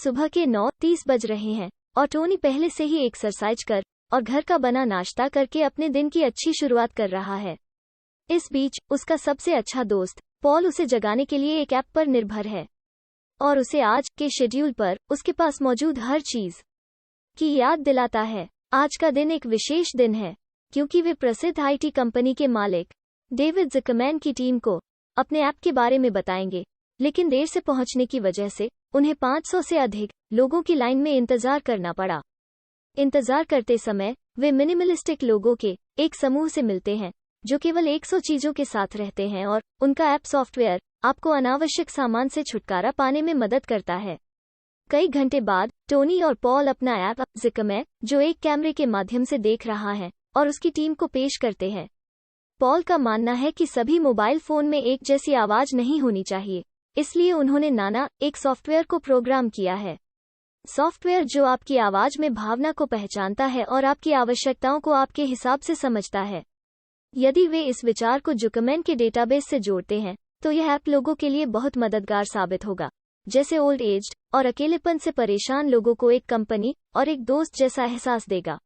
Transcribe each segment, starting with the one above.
सुबह के 9:30 बज रहे हैं और टोनी पहले से ही एक्सरसाइज कर और घर का बना नाश्ता करके अपने दिन की अच्छी शुरुआत कर रहा है। इस बीच उसका सबसे अच्छा दोस्त पॉल उसे जगाने के लिए एक ऐप पर निर्भर है और उसे आज के शेड्यूल पर उसके पास मौजूद हर चीज की याद दिलाता है। आज का दिन एक विशेष दिन है क्योंकि वे प्रसिद्ध आईटी कंपनी के मालिक डेविड ज़ुकरमैन की टीम को अपने ऐप के बारे में बताएंगे, लेकिन देर से पहुंचने की वजह से उन्हें 500 से अधिक लोगों की लाइन में इंतजार करना पड़ा। इंतजार करते समय वे मिनिमलिस्टिक लोगों के एक समूह से मिलते हैं जो केवल 100 चीजों के साथ रहते हैं और उनका ऐप सॉफ्टवेयर आपको अनावश्यक सामान से छुटकारा पाने में मदद करता है। कई घंटे बाद टोनी और पॉल अपना ऐप ज़ुकरमैन, जो एक कैमरे के माध्यम से देख रहा है, और उसकी टीम को पेश करते हैं। पॉल का मानना है कि सभी मोबाइल फोन में एक जैसी आवाज नहीं होनी चाहिए, इसलिए उन्होंने नाना एक सॉफ्टवेयर को प्रोग्राम किया है। सॉफ्टवेयर जो आपकी आवाज में भावना को पहचानता है और आपकी आवश्यकताओं को आपके हिसाब से समझता है। यदि वे इस विचार को ज़ुकरमैन के डेटाबेस से जोड़ते हैं तो यह ऐप लोगों के लिए बहुत मददगार साबित होगा, जैसे ओल्ड एज्ड और अकेलेपन से परेशान लोगों को एक कंपनी और एक दोस्त जैसा एहसास देगा।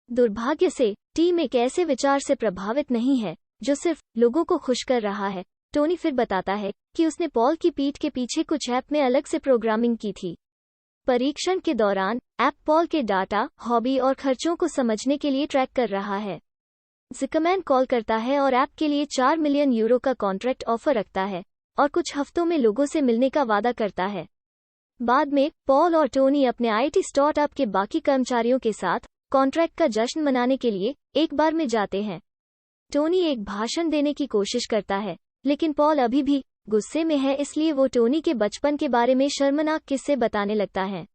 दुर्भाग्य से टीम एक ऐसे विचार से प्रभावित नहीं है जो सिर्फ लोगों को खुश कर रहा है। टोनी फिर बताता है कि उसने पॉल की पीठ के पीछे कुछ ऐप में अलग से प्रोग्रामिंग की थी। परीक्षण के दौरान ऐप पॉल के डाटा, हॉबी और खर्चों को समझने के लिए ट्रैक कर रहा है। ज़ुकरमैन कॉल करता है और ऐप के लिए 4 मिलियन यूरो का कॉन्ट्रैक्ट ऑफर रखता है और कुछ हफ्तों में लोगों से मिलने का वादा करता है। बाद में पॉल और टोनी अपने आईटी स्टार्टअप के बाकी कर्मचारियों के साथ कॉन्ट्रैक्ट का जश्न मनाने के लिए एक बार में जाते हैं। टोनी एक भाषण देने की कोशिश करता है, लेकिन पॉल अभी भी गुस्से में है, इसलिए वो टोनी के बचपन के बारे में शर्मनाक किस्से बताने लगता है।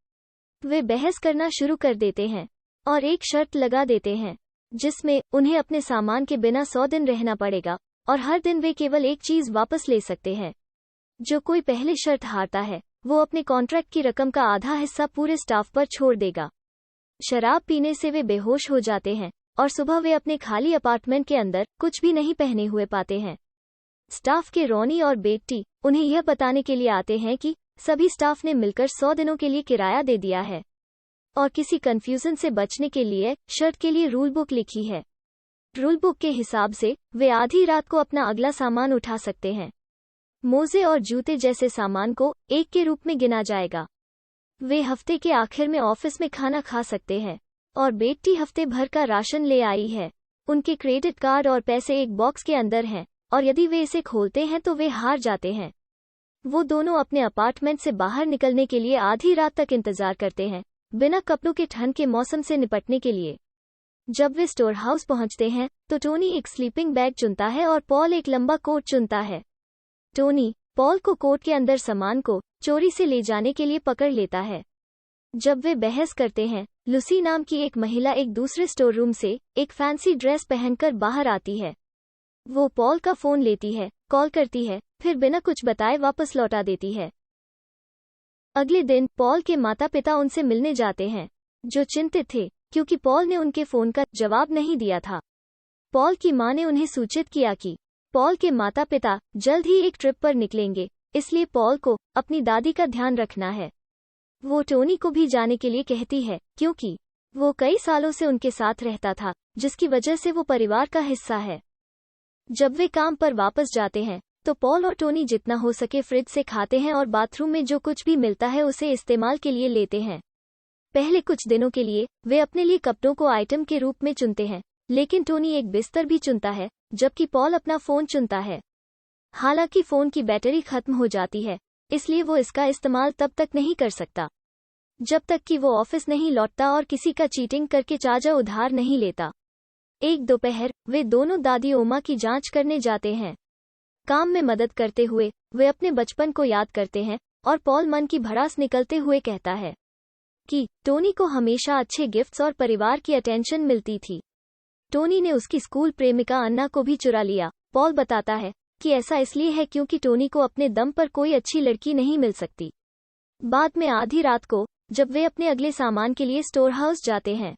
वे बहस करना शुरू कर देते हैं और एक शर्त लगा देते हैं जिसमें उन्हें अपने सामान के बिना 100 दिन रहना पड़ेगा और हर दिन वे केवल एक चीज वापस ले सकते हैं। जो कोई पहले शर्त हारता है वो अपने कॉन्ट्रैक्ट की रकम का आधा हिस्सा पूरे स्टाफ पर छोड़ देगा। शराब पीने से वे बेहोश हो जाते हैं और सुबह वे अपने खाली अपार्टमेंट के अंदर कुछ भी नहीं पहने हुए पाते हैं। स्टाफ के रोनी और बेट्टी उन्हें यह बताने के लिए आते हैं कि सभी स्टाफ ने मिलकर 100 दिनों के लिए किराया दे दिया है और किसी कंफ्यूजन से बचने के लिए शर्त के लिए रूल बुक लिखी है। रूल बुक के हिसाब से वे आधी रात को अपना अगला सामान उठा सकते हैं। मोजे और जूते जैसे सामान को एक के रूप में गिना जाएगा। वे हफ्ते के आखिर में ऑफिस में खाना खा सकते हैं और बेट्टी हफ्ते भर का राशन ले आई है। उनके क्रेडिट कार्ड और पैसे एक बॉक्स के अंदर हैं और यदि वे इसे खोलते हैं तो वे हार जाते हैं। वो दोनों अपने अपार्टमेंट से बाहर निकलने के लिए आधी रात तक इंतजार करते हैं, बिना कपड़ों के ठंड के मौसम से निपटने के लिए। जब वे स्टोर हाउस पहुंचते हैं तो टोनी एक स्लीपिंग बैग चुनता है और पॉल एक लंबा कोट चुनता है। टोनी पॉल को कोट के अंदर सामान को चोरी से ले जाने के लिए पकड़ लेता है। जब वे बहस करते हैं, लूसी नाम की एक महिला एक दूसरे स्टोर रूम से एक फैंसी ड्रेस पहनकर बाहर आती है। वो पॉल का फोन लेती है, कॉल करती है, फिर बिना कुछ बताए वापस लौटा देती है। अगले दिन पॉल के माता पिता उनसे मिलने जाते हैं, जो चिंतित थे क्योंकि पॉल ने उनके फोन का जवाब नहीं दिया था। पॉल की मां ने उन्हें सूचित किया कि पॉल के माता पिता जल्द ही एक ट्रिप पर निकलेंगे, इसलिए पॉल को अपनी दादी का ध्यान रखना है। वो टोनी को भी जाने के लिए कहती है क्योंकि वो कई सालों से उनके साथ रहता था, जिसकी वजह से वो परिवार का हिस्सा है। जब वे काम पर वापस जाते हैं तो पॉल और टोनी जितना हो सके फ्रिज से खाते हैं और बाथरूम में जो कुछ भी मिलता है उसे इस्तेमाल के लिए लेते हैं। पहले कुछ दिनों के लिए वे अपने लिए कपड़ों को आइटम के रूप में चुनते हैं, लेकिन टोनी एक बिस्तर भी चुनता है, जबकि पॉल अपना फोन चुनता है। हालांकि फोन की बैटरी खत्म हो जाती है, इसलिए वो इसका इस्तेमाल तब तक नहीं कर सकता जब तक कि वो ऑफिस नहीं लौटता और किसी का चीटिंग करके चार्जर उधार नहीं लेता। एक दोपहर वे दोनों दादी ओमा की जांच करने जाते हैं। काम में मदद करते हुए वे अपने बचपन को याद करते हैं और पॉल मन की भड़ास निकलते हुए कहता है कि टोनी को हमेशा अच्छे गिफ्ट्स और परिवार की अटेंशन मिलती थी। टोनी ने उसकी स्कूल प्रेमिका अन्ना को भी चुरा लिया। पॉल बताता है कि ऐसा इसलिए है क्योंकि टोनी को अपने दम पर कोई अच्छी लड़की नहीं मिल सकती। बाद में आधी रात को जब वे अपने अगले सामान के लिए स्टोर हाउस जाते हैं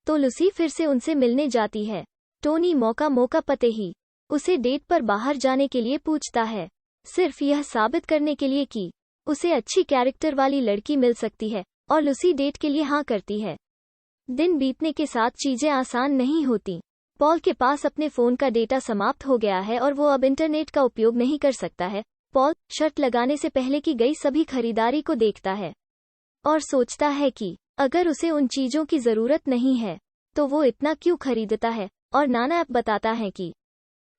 तो लूसी फिर से उनसे मिलने जाती है। टोनी मौका पते ही उसे डेट पर बाहर जाने के लिए पूछता है, सिर्फ यह साबित करने के लिए कि उसे अच्छी कैरेक्टर वाली लड़की मिल सकती है और लूसी डेट के लिए हाँ करती है। दिन बीतने के साथ चीजें आसान नहीं होती। पॉल के पास अपने फोन का डेटा समाप्त हो गया है और वो अब इंटरनेट का उपयोग नहीं कर सकता है। पॉल शर्त लगाने से पहले की गई सभी खरीदारी को देखता है और सोचता है कि अगर उसे उन चीजों की जरूरत नहीं है तो वो इतना क्यों खरीदता है। और नाना ऐप बताता है कि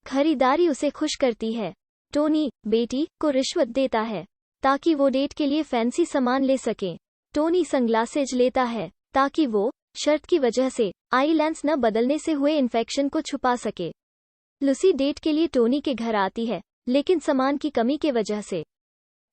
खरीदारी उसे खुश करती है। टोनी बेटी को रिश्वत देता है ताकि वो डेट के लिए फैंसी सामान ले सके। टोनी सनग्लासेज लेता है ताकि वो शर्त की वजह से आई लेंस न बदलने से हुए इन्फेक्शन को छुपा सके। लूसी डेट के लिए टोनी के घर आती है, लेकिन सामान की कमी के वजह से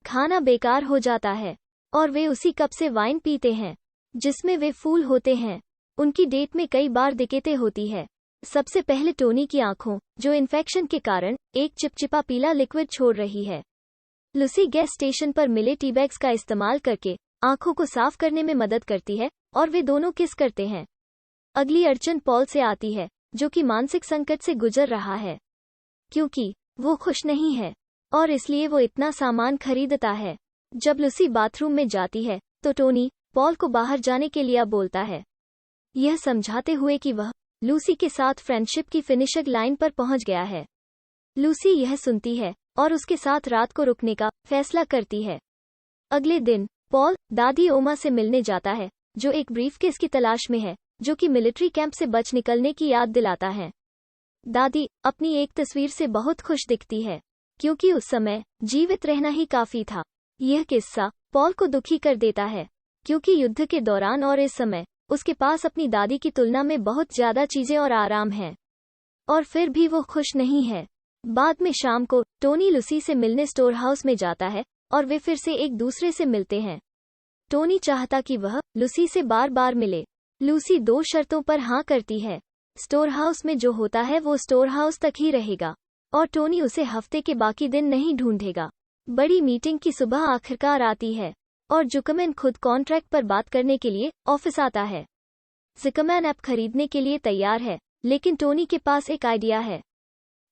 खाना बेकार हो जाता है और वे उसी कप से वाइन पीते हैं जिसमें वे फूल होते हैं। उनकी डेट में कई बार दिक्कतें होती है। सबसे पहले टोनी की आंखों, जो इन्फेक्शन के कारण एक चिपचिपा पीला लिक्विड छोड़ रही है। लूसी गैस स्टेशन पर मिले टीबैग्स का इस्तेमाल करके आंखों को साफ करने में मदद करती है और वे दोनों किस करते हैं। अगली अड़चन पॉल से आती है, जो कि मानसिक संकट से गुजर रहा है क्योंकि वो खुश नहीं है और इसलिए वो इतना सामान खरीदता है। जब लूसी बाथरूम में जाती है तो टोनी पॉल को बाहर जाने के लिए बोलता है, यह समझाते हुए कि वह लूसी के साथ फ्रेंडशिप की फिनिशिंग लाइन पर पहुंच गया है। लूसी यह सुनती है और उसके साथ रात को रुकने का फैसला करती है। अगले दिन पॉल दादी ओमा से मिलने जाता है, जो एक ब्रीफकेस की तलाश में है, जो कि मिलिट्री कैंप से बच निकलने की याद दिलाता है। दादी अपनी एक तस्वीर से बहुत खुश दिखती है क्योंकि उस समय जीवित रहना ही काफी था। यह किस्सा पॉल को दुखी कर देता है क्योंकि युद्ध के दौरान और इस समय उसके पास अपनी दादी की तुलना में बहुत ज्यादा चीजें और आराम है, और फिर भी वो खुश नहीं है। बाद में शाम को टोनी लूसी से मिलने स्टोर हाउस में जाता है और वे फिर से एक दूसरे से मिलते हैं। टोनी चाहता कि वह लूसी से बार बार मिले। लूसी 2 शर्तों पर हाँ करती है। स्टोर हाउस में जो होता है वो स्टोर हाउस तक ही रहेगा और टोनी उसे हफ्ते के बाकी दिन नहीं ढूंढेगा। बड़ी मीटिंग की सुबह आखिरकार आती है और जुकरमैन खुद कॉन्ट्रैक्ट पर बात करने के लिए ऑफिस आता है। जुकरमैन ऐप खरीदने के लिए तैयार है, लेकिन टोनी के पास एक आइडिया है।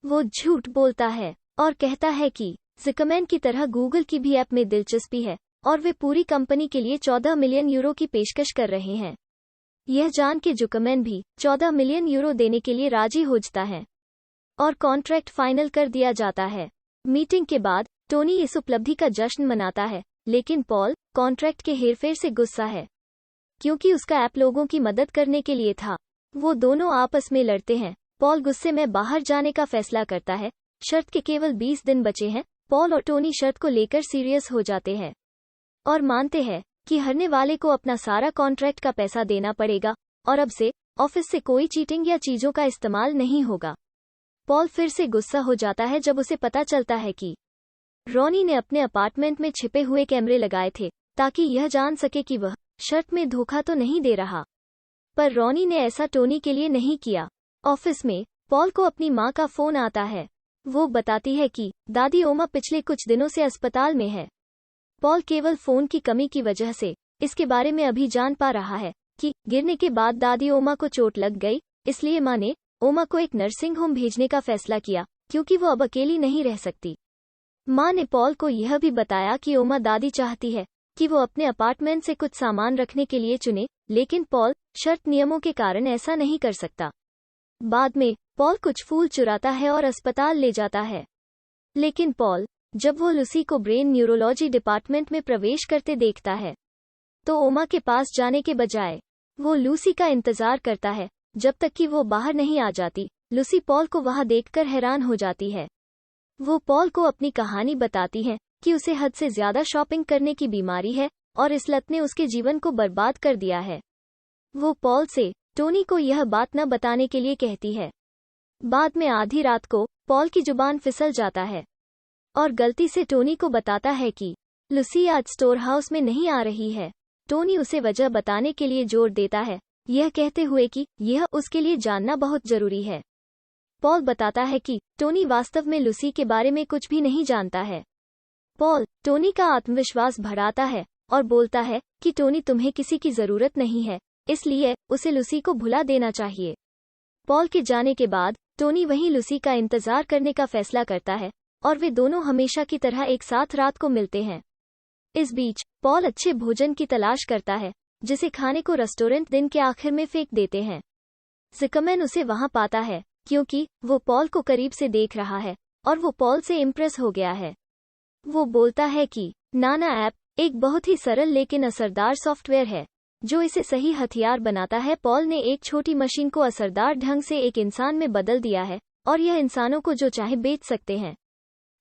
वो झूठ बोलता है और कहता है कि जुकरमैन की तरह गूगल की भी ऐप में दिलचस्पी है और वे पूरी कंपनी के लिए 14 मिलियन यूरो की पेशकश कर रहे हैं। यह जान के जुकरमैन भी 14 मिलियन यूरो देने के लिए राजी हो जाता है और कॉन्ट्रैक्ट फाइनल कर दिया जाता है। मीटिंग के बाद टोनी इस उपलब्धि का जश्न मनाता है, लेकिन पॉल कॉन्ट्रैक्ट के हेरफेर से गुस्सा है क्योंकि उसका ऐप लोगों की मदद करने के लिए था। वो दोनों आपस में लड़ते हैं। पॉल गुस्से में बाहर जाने का फैसला करता है। शर्त के केवल 20 दिन बचे हैं। पॉल और टोनी शर्त को लेकर सीरियस हो जाते हैं और मानते हैं कि हारने वाले को अपना सारा कॉन्ट्रैक्ट का पैसा देना पड़ेगा और अब से ऑफिस से कोई चीटिंग या चीजों का इस्तेमाल नहीं होगा। पॉल फिर से गुस्सा हो जाता है जब उसे पता चलता है कि रॉनी ने अपने अपार्टमेंट में छिपे हुए कैमरे लगाए थे ताकि यह जान सके कि वह शर्त में धोखा तो नहीं दे रहा। पर रॉनी ने ऐसा टोनी के लिए नहीं किया। ऑफिस में पॉल को अपनी माँ का फोन आता है। वो बताती है कि दादी ओमा पिछले कुछ दिनों से अस्पताल में है। पॉल केवल फोन की कमी की वजह से इसके बारे में अभी जान पा रहा है कि गिरने के बाद दादी ओमा को चोट लग गई, इसलिए माँ ने ओमा को एक नर्सिंग होम भेजने का फैसला किया क्योंकि वो अब अकेली नहीं रह सकती। माँ ने पॉल को यह भी बताया कि ओमा दादी चाहती है कि वो अपने अपार्टमेंट से कुछ सामान रखने के लिए चुने, लेकिन पॉल शर्त नियमों के कारण ऐसा नहीं कर सकता। बाद में पॉल कुछ फूल चुराता है और अस्पताल ले जाता है, लेकिन पॉल जब वो लूसी को ब्रेन न्यूरोलॉजी डिपार्टमेंट में प्रवेश करते देखता है तो ओमा के पास जाने के बजाय वो लूसी का इंतजार करता है जब तक कि वो बाहर नहीं आ जाती। लूसी पॉल को वहां देखकर हैरान हो जाती है। वो पॉल को अपनी कहानी बताती है कि उसे हद से ज्यादा शॉपिंग करने की बीमारी है और इस लत ने उसके जीवन को बर्बाद कर दिया है। वो पॉल से टोनी को यह बात न बताने के लिए कहती है। बाद में आधी रात को पॉल की जुबान फिसल जाता है और गलती से टोनी को बताता है कि लूसी आज स्टोर हाउस में नहीं आ रही है। टोनी उसे वजह बताने के लिए जोर देता है, यह कहते हुए कि यह उसके लिए जानना बहुत जरूरी है। पॉल बताता है कि टोनी वास्तव में लूसी के बारे में कुछ भी नहीं जानता है। पॉल टोनी का आत्मविश्वास बढ़ाता है और बोलता है कि टोनी तुम्हें किसी की जरूरत नहीं है, इसलिए उसे लूसी को भुला देना चाहिए। पॉल के जाने के बाद टोनी वहीं लूसी का इंतजार करने का फैसला करता है और वे दोनों हमेशा की तरह एक साथ रात को मिलते हैं। इस बीच पॉल अच्छे भोजन की तलाश करता है, जिसे खाने को रेस्टोरेंट दिन के आखिर में फेंक देते हैं। ज़िकरमैन उसे वहां पाता है, क्योंकि वो पॉल को करीब से देख रहा है और वो पॉल से इम्प्रेस हो गया है। वो बोलता है कि नाना ऐप एक बहुत ही सरल लेकिन असरदार सॉफ्टवेयर है, जो इसे सही हथियार बनाता है। पॉल ने एक छोटी मशीन को असरदार ढंग से एक इंसान में बदल दिया है, और यह इंसानों को जो चाहे बेच सकते हैं।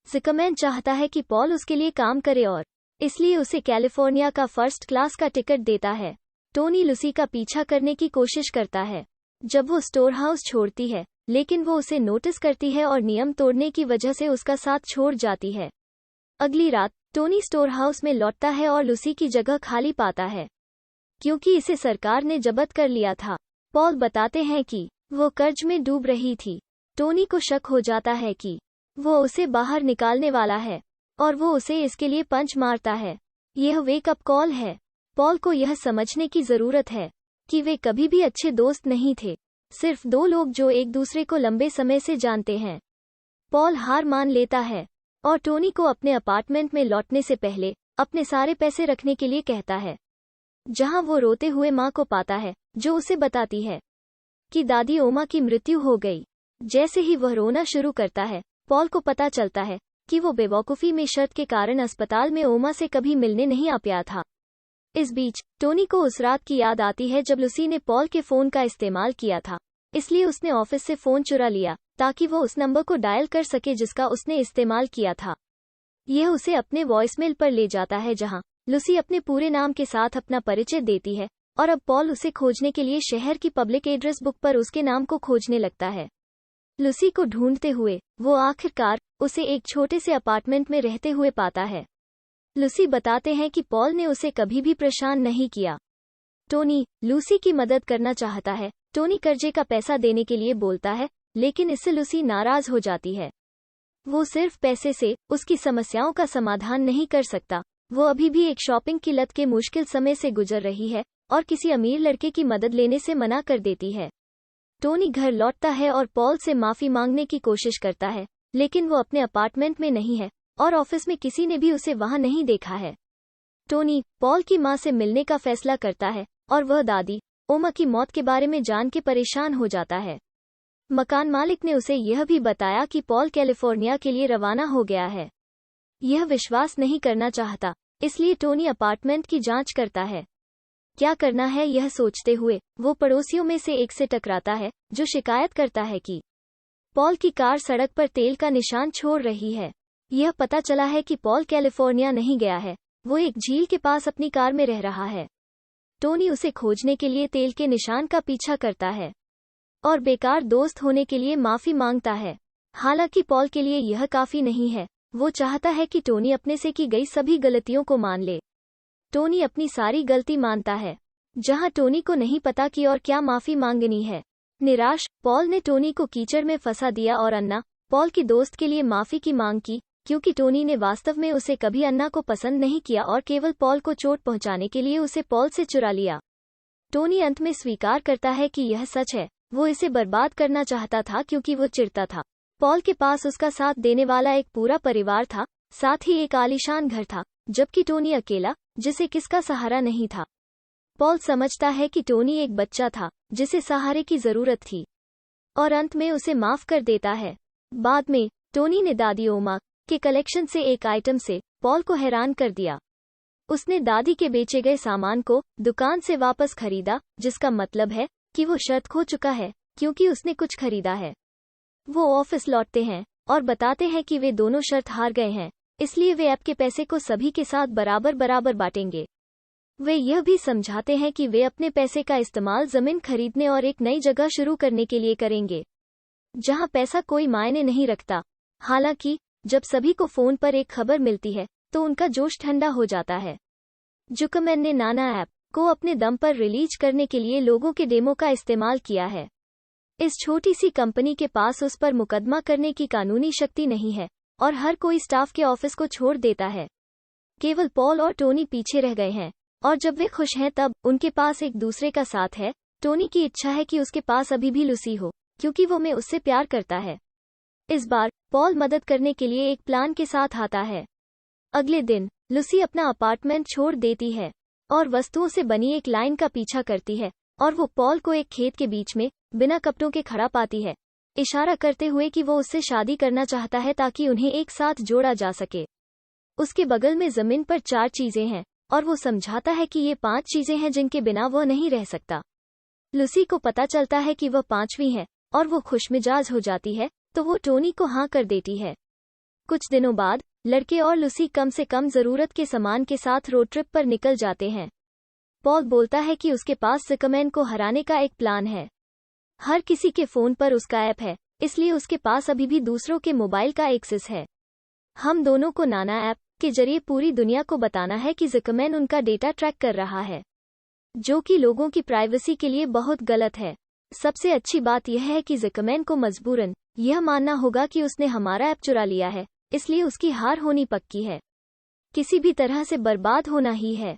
ज़िकरमैन चाहता है कि पॉल उसके लिए काम करे और इसलिए उसे कैलिफोर्निया का फर्स्ट क्लास का टिकट देता है। टोनी लूसी का पीछा करने की कोशिश करता है जब वो स्टोर हाउस छोड़ती है, लेकिन वो उसे नोटिस करती है और नियम तोड़ने की वजह से उसका साथ छोड़ जाती है। अगली रात टोनी स्टोर हाउस में लौटता है और लूसी की जगह खाली पाता है, क्योंकि इसे सरकार ने जब्त कर लिया था। पॉल बताते हैं कि वो कर्ज में डूब रही थी। टोनी को शक हो जाता है कि वो उसे बाहर निकालने वाला है, और वो उसे इसके लिए पंच मारता है। यह वेक अप कॉल है। पॉल को यह समझने की जरूरत है कि वे कभी भी अच्छे दोस्त नहीं थे, सिर्फ दो लोग जो एक दूसरे को लंबे समय से जानते हैं। पॉल हार मान लेता है और टोनी को अपने अपार्टमेंट में लौटने से पहले अपने सारे पैसे रखने के लिए कहता है, जहां वो रोते हुए मां को पाता है, जो उसे बताती है कि दादी ओमा की मृत्यु हो गई। जैसे ही वह रोना शुरू करता है, पॉल को पता चलता है कि वो बेवकूफ़ी में शर्त के कारण अस्पताल में ओमा से कभी मिलने नहीं आ पाया था। इस बीच टोनी को उस रात की याद आती है जब लूसी ने पॉल के फ़ोन का इस्तेमाल किया था, इसलिए उसने ऑफिस से फ़ोन चुरा लिया ताकि वो उस नंबर को डायल कर सके जिसका उसने इस्तेमाल किया था। यह उसे अपने वॉइसमेल पर ले जाता है, जहां लूसी अपने पूरे नाम के साथ अपना परिचय देती है, और अब पॉल उसे खोजने के लिए शहर की पब्लिक एड्रेस बुक पर उसके नाम को खोजने लगता है। लूसी को ढूंढते हुए वो आखिरकार उसे एक छोटे से अपार्टमेंट में रहते हुए पाता है। लूसी बताते हैं कि पॉल ने उसे कभी भी परेशान नहीं किया। टोनी लूसी की मदद करना चाहता है। टोनी कर्जे का पैसा देने के लिए बोलता है, लेकिन इससे लूसी नाराज हो जाती है। वो सिर्फ पैसे से उसकी समस्याओं का समाधान नहीं कर सकता। वो अभी भी एक शॉपिंग की लत के मुश्किल समय से गुजर रही है और किसी अमीर लड़के की मदद लेने से मना कर देती है। टोनी घर लौटता है और पॉल से माफी मांगने की कोशिश करता है, लेकिन वो अपने अपार्टमेंट में नहीं है और ऑफिस में किसी ने भी उसे वहां नहीं देखा है। टोनी पॉल की मां से मिलने का फैसला करता है और वह दादी ओमा की मौत के बारे में जान के परेशान हो जाता है। मकान मालिक ने उसे यह भी बताया कि पॉल कैलिफोर्निया के लिए रवाना हो गया है। यह विश्वास नहीं करना चाहता, इसलिए टोनी अपार्टमेंट की जांच करता है। क्या करना है यह सोचते हुए वो पड़ोसियों में से एक से टकराता है, जो शिकायत करता है कि पॉल की कार सड़क पर तेल का निशान छोड़ रही है। यह पता चला है कि पॉल कैलिफोर्निया नहीं गया है, वो एक झील के पास अपनी कार में रह रहा है। टोनी उसे खोजने के लिए तेल के निशान का पीछा करता है और बेकार दोस्त होने के लिए माफी मांगता है। हालांकि पॉल के लिए यह काफी नहीं है। वो चाहता है कि टोनी अपने से की गई सभी गलतियों को मान ले। टोनी अपनी सारी गलती मानता है, जहां टोनी को नहीं पता कि और क्या माफी मांगनी है। निराश पॉल ने टोनी को कीचड़ में फंसा दिया और अन्ना पॉल की दोस्त के लिए माफी की मांग की, क्योंकि टोनी ने वास्तव में उसे कभी अन्ना को पसंद नहीं किया और केवल पॉल को चोट पहुंचाने के लिए उसे पॉल से चुरा लिया। टोनी अंत में स्वीकार करता है कि यह सच है। वो इसे बर्बाद करना चाहता था क्योंकि वो चिढ़ता था। पॉल के पास उसका साथ देने वाला एक पूरा परिवार था, साथ ही एक आलीशान घर था, जबकि टोनी अकेला, जिसे किसका सहारा नहीं था। पॉल समझता है कि टोनी एक बच्चा था जिसे सहारे की जरूरत थी, और अंत में उसे माफ कर देता है। बाद में टोनी ने दादी ओमा के कलेक्शन से एक आइटम से पॉल को हैरान कर दिया। उसने दादी के बेचे गए सामान को दुकान से वापस खरीदा, जिसका मतलब है कि वो शर्त खो चुका है, क्योंकि उसने कुछ खरीदा है। वो ऑफिस लौटते हैं और बताते हैं कि वे दोनों शर्त हार गए हैं, इसलिए वे ऐप के पैसे को सभी के साथ बराबर बराबर बांटेंगे। वे यह भी समझाते हैं कि वे अपने पैसे का इस्तेमाल जमीन खरीदने और एक नई जगह शुरू करने के लिए करेंगे, जहां पैसा कोई मायने नहीं रखता। हालांकि जब सभी को फोन पर एक खबर मिलती है तो उनका जोश ठंडा हो जाता है। ज़िकरमैन ने नाना ऐप को अपने दम पर रिलीज करने के लिए लोगों के डेमो का इस्तेमाल किया है। इस छोटी सी कंपनी के पास उस पर मुकदमा करने की कानूनी शक्ति नहीं है और हर कोई स्टाफ के ऑफिस को छोड़ देता है। केवल पॉल और टोनी पीछे रह गए हैं, और जब वे खुश हैं तब उनके पास एक दूसरे का साथ है। टोनी की इच्छा है कि उसके पास अभी भी लूसी हो, क्योंकि वो में उससे प्यार करता है। इस बार पॉल मदद करने के लिए एक प्लान के साथ आता है। अगले दिन लूसी अपना अपार्टमेंट छोड़ देती है और वस्तुओं से बनी एक लाइन का पीछा करती है और वो पॉल को एक खेत के बीच में बिना कपड़ों के खड़ा पाती है, इशारा करते हुए कि वो उससे शादी करना चाहता है ताकि उन्हें एक साथ जोड़ा जा सके। उसके बगल में जमीन पर 4 चीजें हैं और वो समझाता है कि ये 5 चीजें हैं जिनके बिना वो नहीं रह सकता। लूसी को पता चलता है कि वह 5वीं है और वो खुशमिजाज हो जाती है, तो वो टोनी को हाँ कर देती है। कुछ दिनों बाद लड़के और लूसी कम से कम जरूरत के सामान के साथ रोड ट्रिप पर निकल जाते हैं। पॉल बोलता है कि उसके पास ज़ुकरमैन को हराने का एक प्लान है। हर किसी के फोन पर उसका ऐप है, इसलिए उसके पास अभी भी दूसरों के मोबाइल का एक्सेस है। हम दोनों को नाना ऐप के जरिए पूरी दुनिया को बताना है कि ज़ुकरमैन उनका डेटा ट्रैक कर रहा है, जो कि लोगों की प्राइवेसी के लिए बहुत गलत है। सबसे अच्छी बात यह है कि ज़ुकरमैन को मजबूरन यह मानना होगा कि उसने हमारा ऐप चुरा लिया है, इसलिए उसकी हार होनी पक्की है। किसी भी तरह से बर्बाद होना ही है।